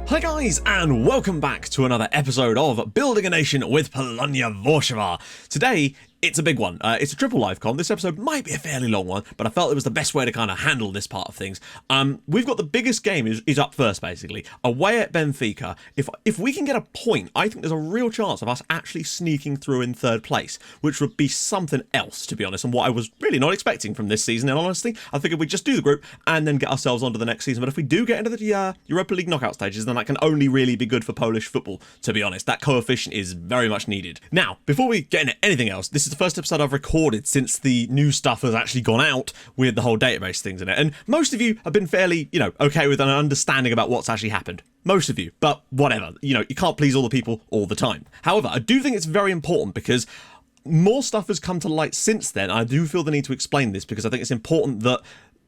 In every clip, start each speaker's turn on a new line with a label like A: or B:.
A: Hi guys, and welcome back to another episode of Building a Nation with Polonia Warszawa. Today, it's a big one. It's a triple live con. This episode might be a fairly long one, but I felt it was the best way to kind of handle this part of things. We've got the biggest game is up first, basically. Away at Benfica. If we can get a point, I think there's a real chance of us actually sneaking through in third place, which would be something else, to be honest, and what I was really not expecting from this season. And honestly, I figured we'd just do the group and then get ourselves onto the next season. But if we do get into the Europa League knockout stages, then that can only really be good for Polish football, to be honest. That coefficient is very much needed. Now, before we get into anything else, this is the first episode I've recorded since the new stuff has actually gone out with the whole database things in it. And most of you have been fairly, okay with an understanding about what's actually happened. Most of you, but whatever. You can't please all the people all the time. However, I do think it's very important because more stuff has come to light since then. I do feel the need to explain this because I think it's important that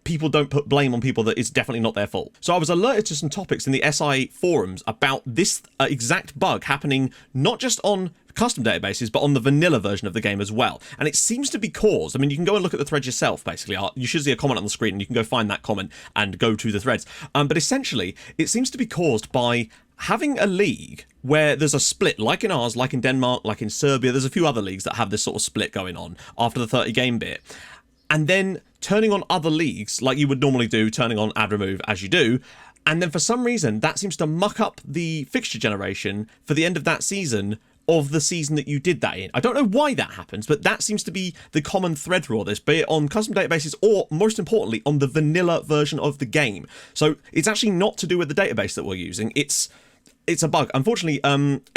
A: people don't put blame on people that it's definitely not their fault. So I was alerted to some topics in the SI forums about this exact bug happening not just on custom databases, but on the vanilla version of the game as well. And it seems to be caused, you can go and look at the thread yourself, basically. You should see a comment on the screen and you can go find that comment and go to the threads. But essentially, it seems to be caused by having a league where there's a split, like in ours, like in Denmark, like in Serbia. There's a few other leagues that have this sort of split going on after the 30 game bit. And then turning on other leagues like you would normally do, turning on add remove as you do. And then for some reason, that seems to muck up the fixture generation for the end of that season of the season that you did that in. I don't know why that happens, but that seems to be the common thread through all this, be it on custom databases or, most importantly, on the vanilla version of the game. So it's actually not to do with the database that we're using. It's a bug. Unfortunately,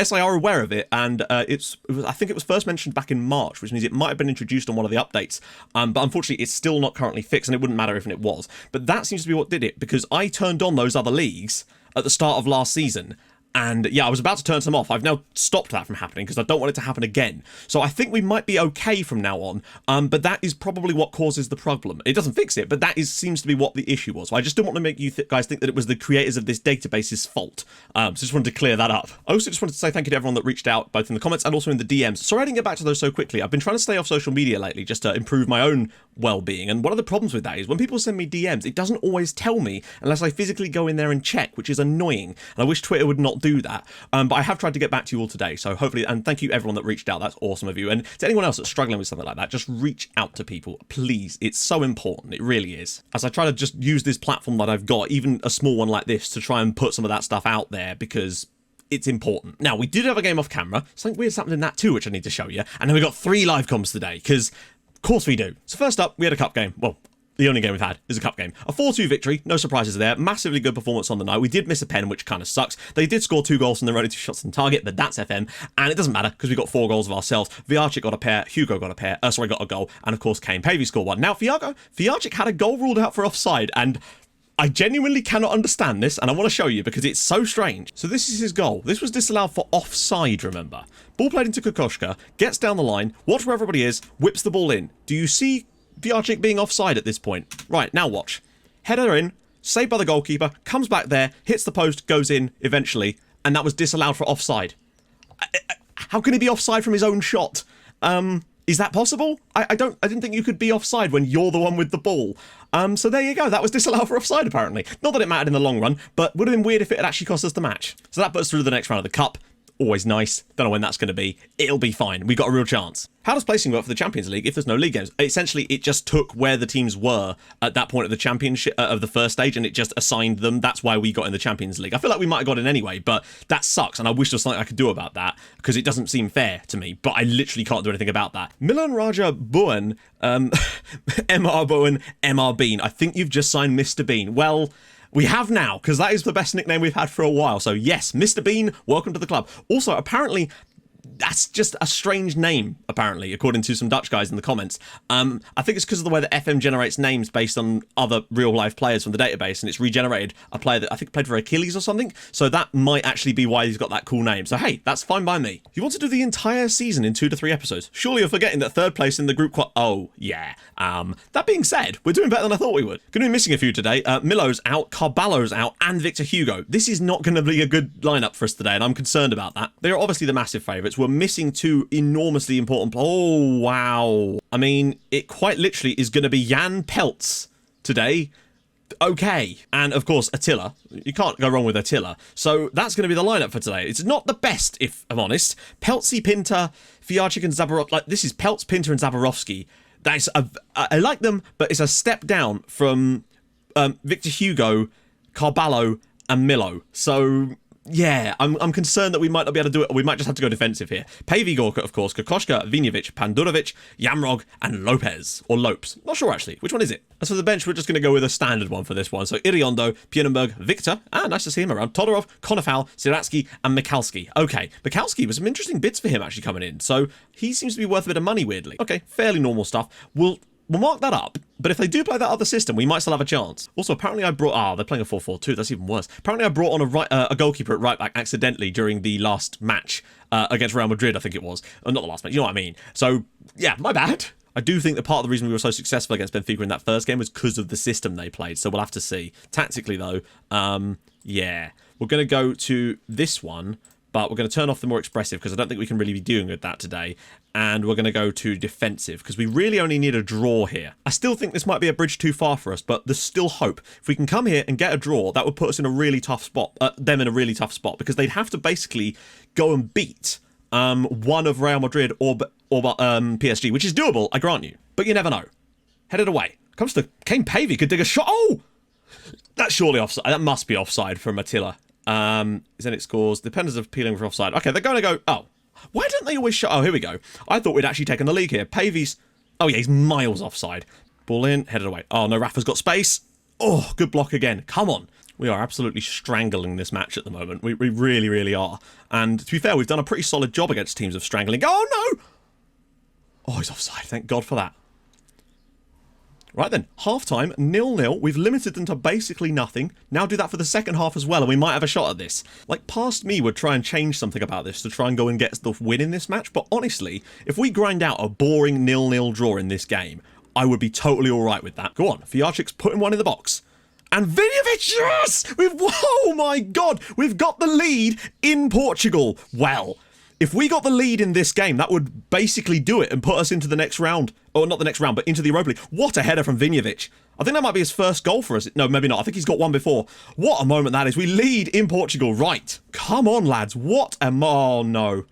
A: SI are aware of it, and I think it was first mentioned back in March, which means it might have been introduced on one of the updates, but unfortunately it's still not currently fixed, and it wouldn't matter if it was. But that seems to be what did it, because I turned on those other leagues at the start of last season, and yeah, I was about to turn them off. I've now stopped that from happening because I don't want it to happen again. So I think we might be okay from now on, but that is probably what causes the problem. It doesn't fix it, but that seems to be what the issue was. So I just don't want to make you guys think that it was the creators of this database's fault. So just wanted to clear that up. I also just wanted to say thank you to everyone that reached out, both in the comments and also in the DMs. Sorry I didn't get back to those so quickly. I've been trying to stay off social media lately just to improve my own well-being. And one of the problems with that is when people send me DMs, it doesn't always tell me unless I physically go in there and check, which is annoying. And I wish Twitter would not do that. But I have tried to get back to you all today, so hopefully, and thank you everyone that reached out. That's awesome of you. And to anyone else that's struggling with something like that, just reach out to people, please. It's so important. It really is. As I try to just use this platform that I've got, even a small one like this, to try and put some of that stuff out there because it's important. Now, we did have a game off camera. Something weird's happened in that too, which I need to show you. And then we got 3 live comms today, because of course we do. So first up, we had a cup game. Well, the only game we've had is a cup game. A 4-2 victory, no surprises there. Massively good performance on the night. We did miss a pen, which kind of sucks. They did score 2 goals and there were only 2 shots on target, but that's FM. And it doesn't matter because we got 4 goals of ourselves. Viarchik got a pair, Hugo got a pair, got a goal, and of course Kane Pavey scored 1. Now, Viarchik had a goal ruled out for offside, and I genuinely cannot understand this, and I want to show you because it's so strange. So this is his goal. This was disallowed for offside, remember. Ball played into Kokoschka, gets down the line, watch where everybody is, whips the ball in. Do you see Viarchik being offside at this point? Right, now watch. Header in, saved by the goalkeeper, comes back there, hits the post, goes in eventually, and that was disallowed for offside. How can he be offside from his own shot? Is that possible? I didn't think you could be offside when you're the one with the ball. So there you go. That was disallowed for offside, apparently. Not that it mattered in the long run, but would have been weird if it had actually cost us the match. So that puts us through the next round of the cup. Always nice. Don't know when that's going to be. It'll be fine. We've got a real chance. How does placing work for the Champions League if there's no league games? Essentially, it just took where the teams were at that point of the championship of the first stage, and it just assigned them. That's why we got in the Champions League. I feel like we might have got in anyway, but that sucks, and I wish there was something I could do about that because it doesn't seem fair to me. But I literally can't do anything about that. Milan Raja Bowen, MR Bowen, MR Bean. I think you've just signed Mr. Bean. Well, we have now, because that is the best nickname we've had for a while. So yes, Mr. Bean, welcome to the club. Also, apparently, that's just a strange name, apparently, according to some Dutch guys in the comments. I think it's because of the way that FM generates names based on other real-life players from the database, and it's regenerated a player that I think played for Achilles or something, so that might actually be why he's got that cool name. So hey, that's fine by me. You want to do the entire season in 2 to 3 episodes? Surely you're forgetting that third place in the group oh, yeah. That being said, we're doing better than I thought we would. Going to be missing a few today. Milo's out, Carballo's out, and Victor Hugo. This is not going to be a good lineup for us today, and I'm concerned about that. They are obviously the massive favourites. We're missing 2 enormously important oh, wow. I mean, it quite literally is going to be Jan Peltz today okay. And of course, Attila. You can't go wrong with Attila. So that's going to be the lineup for today. It's not the best, if I'm honest. Peltzy, Pinter, Fijarczyk and Zaborowski. Like, this is Peltz, Pinter and Zaborowski. I like them, but it's a step down from Victor Hugo, Carballo and Milo. So yeah, I'm concerned that we might not be able to do it, or we might just have to go defensive here. Pavey, Gorka, of course, Kokoschka, Vinjevic, Pandurovic, Yamrog, and Lopez. Or Lopes. Not sure, actually. Which one is it? As for the bench, we're just going to go with a standard one for this one. So Iriondo, Pionenberg, Victor, nice to see him around, Todorov, Konofal, Siratsky, and Mikalski. Okay, Mikalski was some interesting bids for him actually coming in. So he seems to be worth a bit of money, weirdly. Okay, fairly normal stuff. We'll mark that up, but if they do play that other system, we might still have a chance. Also, apparently I brought... they're playing a 4-4-2. That's even worse. Apparently I brought on a goalkeeper at right back accidentally during the last match against Real Madrid, I think it was. Not the last match, you know what I mean. So, yeah, my bad. I do think that part of the reason we were so successful against Benfica in that first game was because of the system they played, so we'll have to see. Tactically, though, yeah. We're going to go to this one, but we're going to turn off the more expressive because I don't think we can really be doing with that today. And we're going to go to defensive because we really only need a draw here. I still think this might be a bridge too far for us, but there's still hope. If we can come here and get a draw, that would put us in a really tough spot, them in a really tough spot, because they'd have to basically go and beat one of Real Madrid or PSG, which is doable, I grant you. But you never know. Headed away. Comes to Kane Pavey, could dig a shot. Oh! That's surely offside. That must be offside from Attila. Zenit scores. Dependers of peeling for offside. Okay, they're going to go... Oh. Why don't they always shot? Oh, here we go. I thought we'd actually taken the league here. Pavey's... Oh, yeah, he's miles offside. Ball in, headed away. Oh, no, Rafa's got space. Oh, good block again. Come on. We are absolutely strangling this match at the moment. We really, really are. And to be fair, we've done a pretty solid job against teams of strangling. Oh, no! Oh, he's offside. Thank God for that. Right then, half-time, 0-0. We've limited them to basically nothing. Now do that for the second half as well, and we might have a shot at this. Like, past me would try and change something about this to try and go and get the win in this match, but honestly, if we grind out a boring 0-0 draw in this game, I would be totally alright with that. Go on, Fijarczyk's putting one in the box. And Vinjevic, yes! Oh my God! We've got the lead in Portugal. Well, if we got the lead in this game, that would basically do it and put us into the next round. Or not the next round, but into the Europa League. What a header from Vinjevic. I think that might be his first goal for us. No, maybe not. I think he's got one before. What a moment that is. We lead in Portugal. Right. Come on, lads. What a... Oh, no.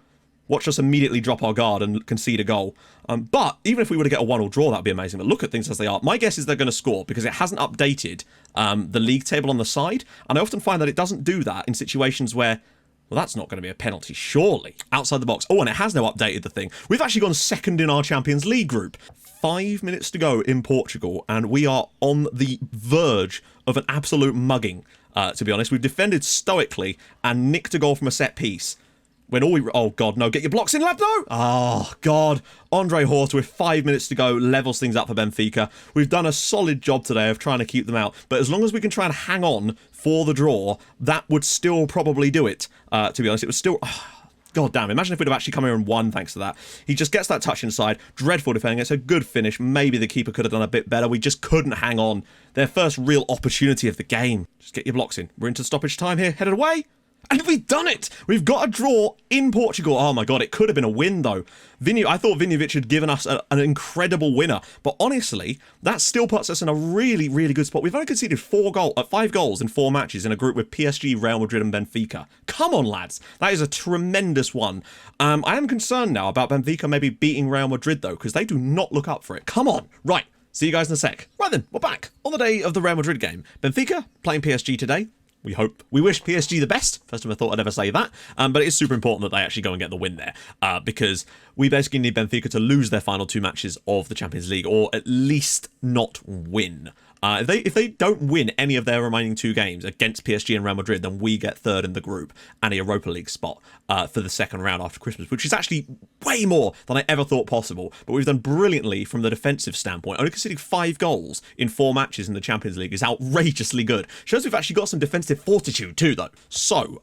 A: Watch us immediately drop our guard and concede a goal. But even if we were to get a 1-1 draw, that would be amazing. But look at things as they are. My guess is they're going to score because it hasn't updated the league table on the side. And I often find that it doesn't do that in situations where... Well, that's not going to be a penalty, surely. Outside the box. Oh, and it has now updated the thing. We've actually gone second in our Champions League group. 5 minutes to go in Portugal, and we are on the verge of an absolute mugging, to be honest. We've defended stoically and nicked a goal from a set piece. When all we... Oh, God, no. Get your blocks in, lad, no! Oh, God. Andre Horta, with 5 minutes to go, levels things up for Benfica. We've done a solid job today of trying to keep them out. But as long as we can try and hang on for the draw, that would still probably do it, to be honest. It was still... God damn, imagine if we'd have actually come here and won thanks to that. He just gets that touch inside. Dreadful defending. It's a good finish. Maybe the keeper could have done a bit better. We just couldn't hang on. Their first real opportunity of the game. Just get your blocks in. We're into stoppage time here. Headed away. And we've done it! We've got a draw in Portugal. Oh my God, it could have been a win though. I thought Vinjevic had given us an incredible winner, but honestly, that still puts us in a really, really good spot. We've only conceded 5 goals in 4 matches in a group with PSG, Real Madrid and Benfica. Come on, lads. That is a tremendous one. I am concerned now about Benfica maybe beating Real Madrid though, because they do not look up for it. Come on. Right. See you guys in a sec. Right then, we're back on the day of the Real Madrid game. Benfica playing PSG today. We hope. We wish PSG the best. First time I thought I'd ever say that. But it is super important that they actually go and get the win there. Because we basically need Benfica to lose their final 2 matches of the Champions League. Or at least not win. If they don't win any of their remaining 2 games against PSG and Real Madrid, then we get 3rd in the group and a Europa League spot for the second round after Christmas, which is actually way more than I ever thought possible. But we've done brilliantly from the defensive standpoint. Only conceding 5 goals in 4 matches in the Champions League is outrageously good. Shows we've actually got some defensive fortitude too, though. So,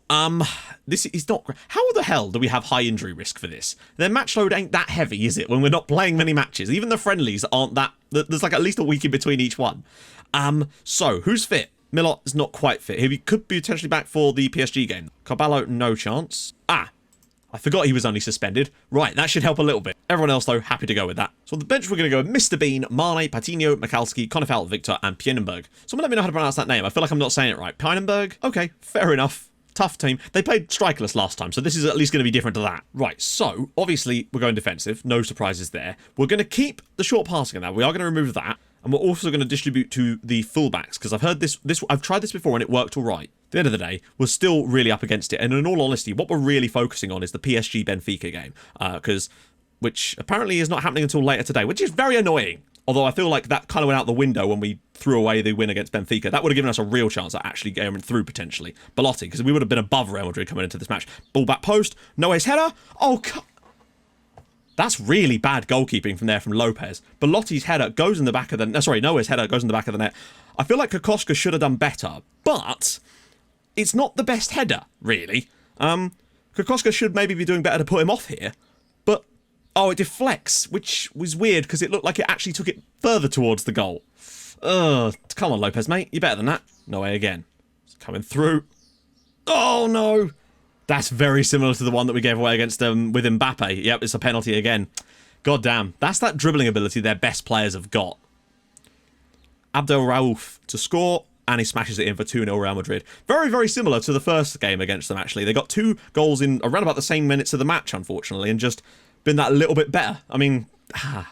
A: this is not... How the hell do we have high injury risk for this? Their match load ain't that heavy, is it, when we're not playing many matches? Even the friendlies aren't that... There's like at least a week in between each one. So, who's fit? Milot is not quite fit. He could be potentially back for the PSG game. Carballo, no chance. I forgot he was only suspended. Right, that should help a little bit. Everyone else, though, happy to go with that. So on the bench, we're going to go with Mr. Bean, Mane, Patino, Michalski, Konefal, Victor, and Pienenberg. Someone let me know how to pronounce that name. I feel like I'm not saying it right. Pienenberg? Okay, fair enough. Tough team. They played strikerless last time, so this is at least going to be different to that. Right, so obviously we're going defensive. No surprises there. We're going to keep the short passing now. We are going to remove that. And we're also going to distribute to the fullbacks, because I've heard this. I've tried this before and it worked all right. At the end of the day, we're still really up against it. And in all honesty, what we're really focusing on is the PSG Benfica game, which apparently is not happening until later today, which is very annoying. Although I feel like that kind of went out the window when we threw away the win against Benfica. That would have given us a real chance at actually going through potentially. Belotti, because we would have been above Real Madrid coming into this match. Ball back post. Noé's header. Oh, that's really bad goalkeeping from there from Lopez. Belotti's header goes in the back of the... Noé's header goes in the back of the net. I feel like Kokoschka should have done better, but it's not the best header, really. Kokoschka should maybe be doing better to put him off here, but... Oh, it deflects, which was weird because it looked like it actually took it further towards the goal. Come on, Lopez, mate. You're better than that. Noé again. It's coming through. Oh, no. That's very similar to the one that we gave away against with Mbappe. Yep, it's a penalty again. God damn. That's that dribbling ability their best players have got. Abdel Rauf to score, and he smashes it in for 2-0 Real Madrid. Very, very similar to the first game against them, actually. They got 2 goals in around about the same minutes of the match, unfortunately, and just... been that little bit better. I mean, I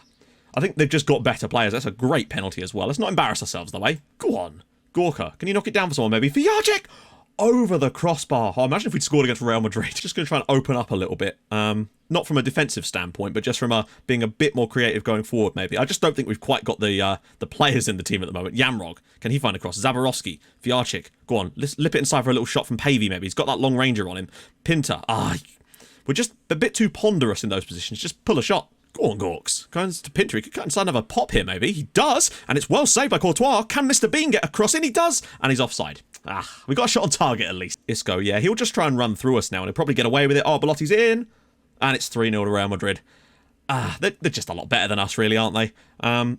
A: think they've just got better players. That's a great penalty as well. Let's not embarrass ourselves, though, eh? Go on. Gorka, can you knock it down for someone, maybe? Fijacic! Over the crossbar. Oh, imagine if we'd scored against Real Madrid. Just going to try and open up a little bit. Not from a defensive standpoint, but just from being a bit more creative going forward, maybe. I just don't think we've quite got the players in the team at the moment. Yamrog, can he find a cross? Zaborowski, Fijacic. Go on, let's lip it inside for a little shot from Pavey, maybe. He's got that long ranger on him. Pinter. We're just a bit too ponderous in those positions. Just pull a shot. Go on, Gorks. Going to Pinter. He could cut inside and have a pop here, maybe. He does. And it's well saved by Courtois. Can Mr. Bean get a cross in? He does. And he's offside. We got a shot on target at least. Isco, yeah. He'll just try and run through us now. And he'll probably get away with it. Oh, Belotti's in. And it's 3-0 to Real Madrid. They're just a lot better than us, really, aren't they?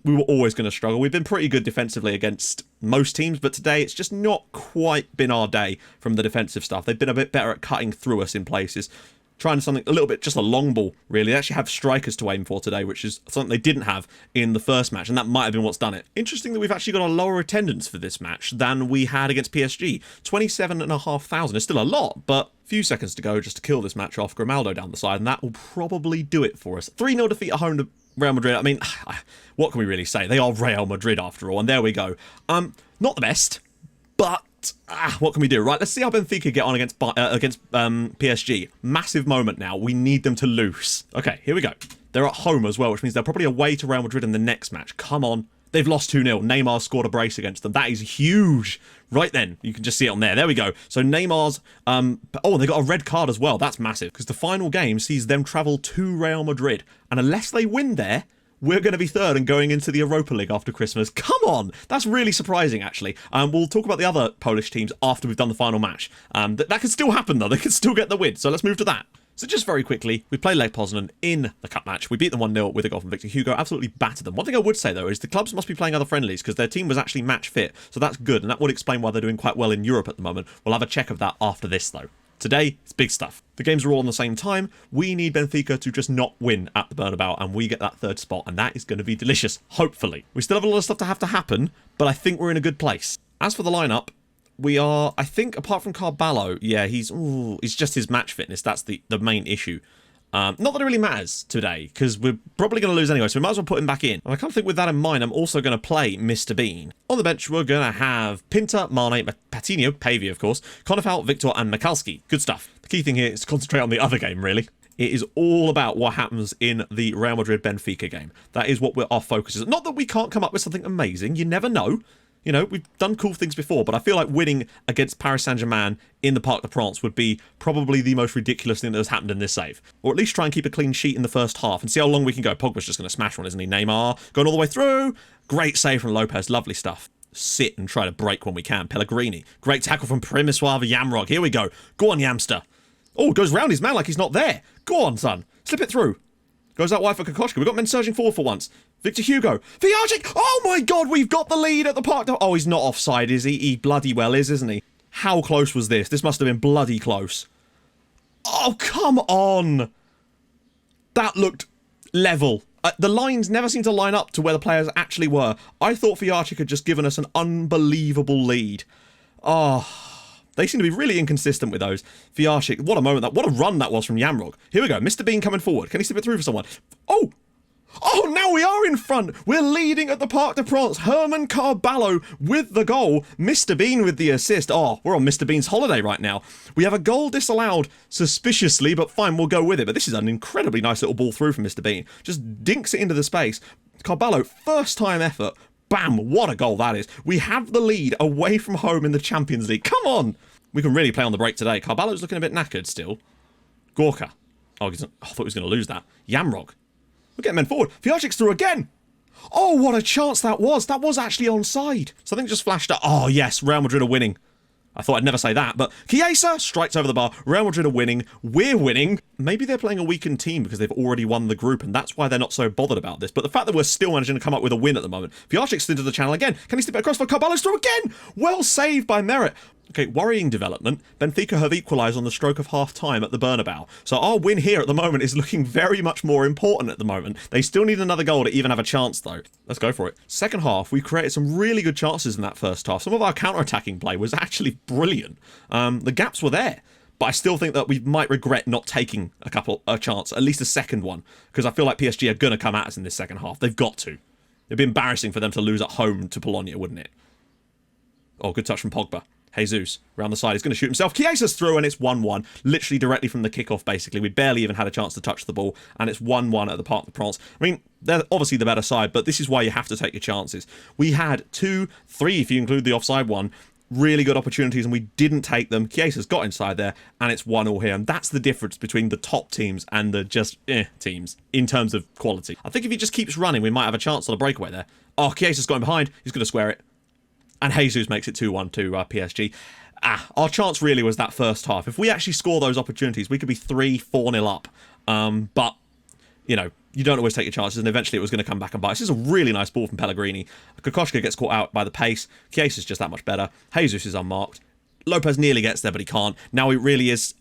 A: We were always going to struggle. We've been pretty good defensively against most teams. But today, it's just not quite been our day from the defensive stuff. They've been a bit better at cutting through us in places. Trying something a little bit, just a long ball, really. They actually have strikers to aim for today, which is something they didn't have in the first match, and that might have been what's done it. Interesting that we've actually got a lower attendance for this match than we had against PSG. 27,500 is still a lot, but a few seconds to go just to kill this match off. Grimaldo down the side, and that will probably do it for us. 3-0 defeat at home to Real Madrid. I mean, what can we really say? They are Real Madrid after all, and there we go. Not the best, but... what can we do? Right, let's see how Benfica get on against PSG. Massive moment now. We need them to lose. Okay, here we go. They're at home as well, which means they're probably away to Real Madrid in the next match. Come on. They've lost 2-0. Neymar scored a brace against them. That is huge. Right then, you can just see it on there. There we go. So Neymar's... oh, they got a red card as well. That's massive, because the final game sees them travel to Real Madrid. And unless they win there... we're going to be third and going into the Europa League after Christmas. Come on! That's really surprising, actually. We'll talk about the other Polish teams after we've done the final match. That could still happen, though. They could still get the win. So let's move to that. So just very quickly, we played Lech Poznan in the cup match. We beat them 1-0 with a goal from Victor Hugo. Absolutely battered them. One thing I would say, though, is the clubs must be playing other friendlies because their team was actually match fit. So that's good, and that would explain why they're doing quite well in Europe at the moment. We'll have a check of that after this, though. Today, it's big stuff. The games are all on the same time. We need Benfica to just not win at the Bernabeu, and we get that third spot, and that is going to be delicious, hopefully. We still have a lot of stuff to happen, but I think we're in a good place. As for the lineup, we are, I think, apart from Carballo, yeah, it's just his match fitness. That's the main issue. Not that it really matters today, because we're probably going to lose anyway, so we might as well put him back in. And I kind of think with that in mind, I'm also going to play Mr. Bean. On the bench, we're going to have Pinter, Mane, Patino, Pavey, of course, Konefal, Victor, and Michalski. Good stuff. The key thing here is to concentrate on the other game, really. It is all about what happens in the Real Madrid-Benfica game. That is what our focus is. Not that we can't come up with something amazing. You never know. You know, we've done cool things before, but I feel like winning against Paris Saint-Germain in the Parc de France would be probably the most ridiculous thing that has happened in this save. Or at least try and keep a clean sheet in the first half and see how long we can go. Pogba's just going to smash one, isn't he? Neymar going all the way through. Great save from Lopez. Lovely stuff. Sit and try to break when we can. Pellegrini. Great tackle from Przemysław Yamrog. Here we go. Go on, Yamster. Oh, goes round his man like he's not there. Go on, son. Slip it through. Goes that wide for Kokoschka. We've got men surging forward for once. Victor Hugo. Fijacic! Oh my god, we've got the lead at the park. Oh, he's not offside, is he? He bloody well is, isn't he? How close was this? This must have been bloody close. Oh, come on. That looked level. The lines never seemed to line up to where the players actually were. I thought Fijacic had just given us an unbelievable lead. Oh, they seem to be really inconsistent with those. Fijacic, what a moment what a run that was from Yamrog. Here we go, Mr. Bean coming forward. Can he slip it through for someone? Oh! Oh, now we are in front. We're leading at the Parc de France. Herman Carballo with the goal. Mr. Bean with the assist. Oh, we're on Mr. Bean's holiday right now. We have a goal disallowed suspiciously, but fine, we'll go with it. But this is an incredibly nice little ball through from Mr. Bean. Just dinks it into the space. Carballo, first time effort. Bam, what a goal that is. We have the lead away from home in the Champions League. Come on. We can really play on the break today. Carballo's looking a bit knackered still. Gorka. Oh, I thought he was going to lose that. Yamrog. We're getting men forward. Fiajic's through again. Oh, what a chance that was. That was actually onside. Something just flashed up. Oh, yes, Real Madrid are winning. I thought I'd never say that, but Chiesa strikes over the bar. Real Madrid are winning. We're winning. Maybe they're playing a weakened team because they've already won the group, and that's why they're not so bothered about this. But the fact that we're still managing to come up with a win at the moment. Fiajic's into the channel again. Can he slip it across for Carballo's through again? Well saved by Merit. Okay, worrying development. Benfica have equalised on the stroke of half-time at the Bernabeu. So our win here at the moment is looking very much more important at the moment. They still need another goal to even have a chance, though. Let's go for it. Second half, we created some really good chances in that first half. Some of our counter-attacking play was actually brilliant. The gaps were there. But I still think that we might regret not taking a chance, at least a second one. Because I feel like PSG are going to come at us in this second half. They've got to. It'd be embarrassing for them to lose at home to Polonia, wouldn't it? Oh, good touch from Pogba. Jesus, around the side, he's going to shoot himself. Chiesa's through, and it's 1-1. Literally directly from the kickoff, basically. We barely even had a chance to touch the ball, and it's 1-1 at the Parc de France. I mean, they're obviously the better side, but this is why you have to take your chances. We had 2, 3, if you include the offside one, really good opportunities, and we didn't take them. Chiesa's got inside there, and it's 1-1 here. And that's the difference between the top teams and the just teams in terms of quality. I think if he just keeps running, we might have a chance on a breakaway there. Oh, Chiesa's got him behind. He's going to square it. And Jesus makes it 2-1 to PSG. Our chance really was that first half. If we actually score those opportunities, we could be 3-4-0 up. But, you know, you don't always take your chances, and eventually it was going to come back and bite. This is a really nice ball from Pellegrini. Kokoschka gets caught out by the pace. Chiesa's just that much better. Jesus is unmarked. Lopez nearly gets there, but he can't. Now it really is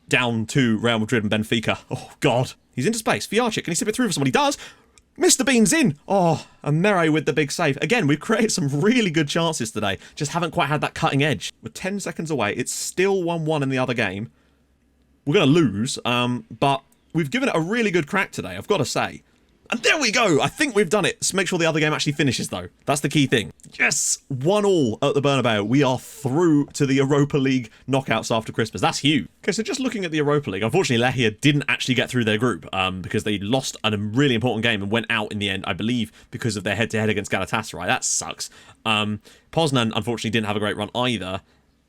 A: down to Real Madrid and Benfica. Oh, God. He's into space. Fijacic, can he slip it through for someone? He does. Mr. Bean's in. Oh, and Mere with the big save. Again, we've created some really good chances today. Just haven't quite had that cutting edge. We're 10 seconds away. It's still 1-1 in the other game. We're going to lose, but we've given it a really good crack today, I've got to say. And there we go. I think we've done it. Let's make sure the other game actually finishes, though. That's the key thing. Yes, 1-1 at the Bernabeu. We are through to the Europa League knockouts after Christmas. That's huge. Okay, so just looking at the Europa League, unfortunately, Lechia didn't actually get through their group because they lost a really important game and went out in the end, I believe, because of their head-to-head against Galatasaray. That sucks. Poznan, unfortunately, didn't have a great run either.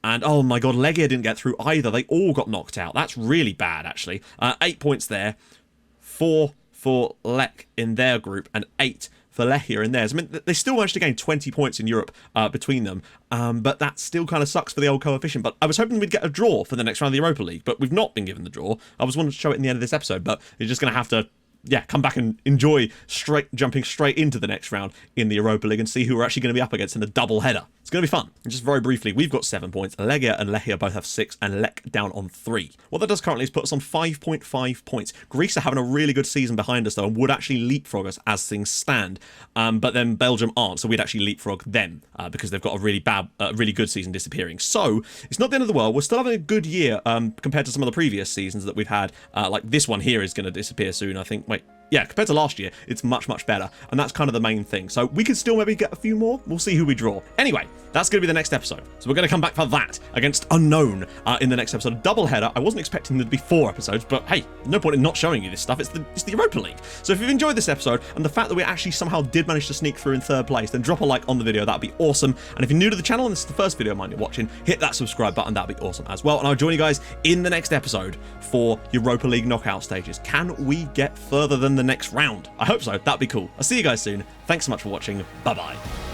A: And, oh my God, Legia didn't get through either. They all got knocked out. That's really bad, actually. 8 points there. 4 for Lech in their group and 8 for Lechia in theirs. I mean, they still managed to gain 20 points in Europe between them, but that still kind of sucks for the old coefficient. But I was hoping we'd get a draw for the next round of the Europa League, but we've not been given the draw. I was wanting to show it in the end of this episode, but you're just going to have to, yeah, come back and enjoy jumping straight into the next round in the Europa League and see who we're actually going to be up against in a double header. It's going to be fun. And just very briefly, we've got 7 points. Legia and Lechia both have 6, and Lech down on 3. What that does currently is put us on 5.5 points. Greece are having a really good season behind us, though, and would actually leapfrog us as things stand. But then Belgium aren't, so we'd actually leapfrog them because they've got a really good season disappearing. So it's not the end of the world. We're still having a good year compared to some of the previous seasons that we've had. Like this one here is going to disappear soon, I think. Wait. Yeah, compared to last year, it's much, much better. And that's kind of the main thing. So we could still maybe get a few more. We'll see who we draw. Anyway, that's going to be the next episode. So we're going to come back for that against Unknown in the next episode. A double header. I wasn't expecting there to be 4 episodes, but hey, no point in not showing you this stuff. It's the Europa League. So if you've enjoyed this episode and the fact that we actually somehow did manage to sneak through in 3rd place, then drop a like on the video. That'd be awesome. And if you're new to the channel and this is the first video of mine you're watching, hit that subscribe button. That'd be awesome as well. And I'll join you guys in the next episode for Europa League knockout stages. Can we get further than the next round? I hope so. That'd be cool. I'll see you guys soon. Thanks so much for watching. Bye-bye.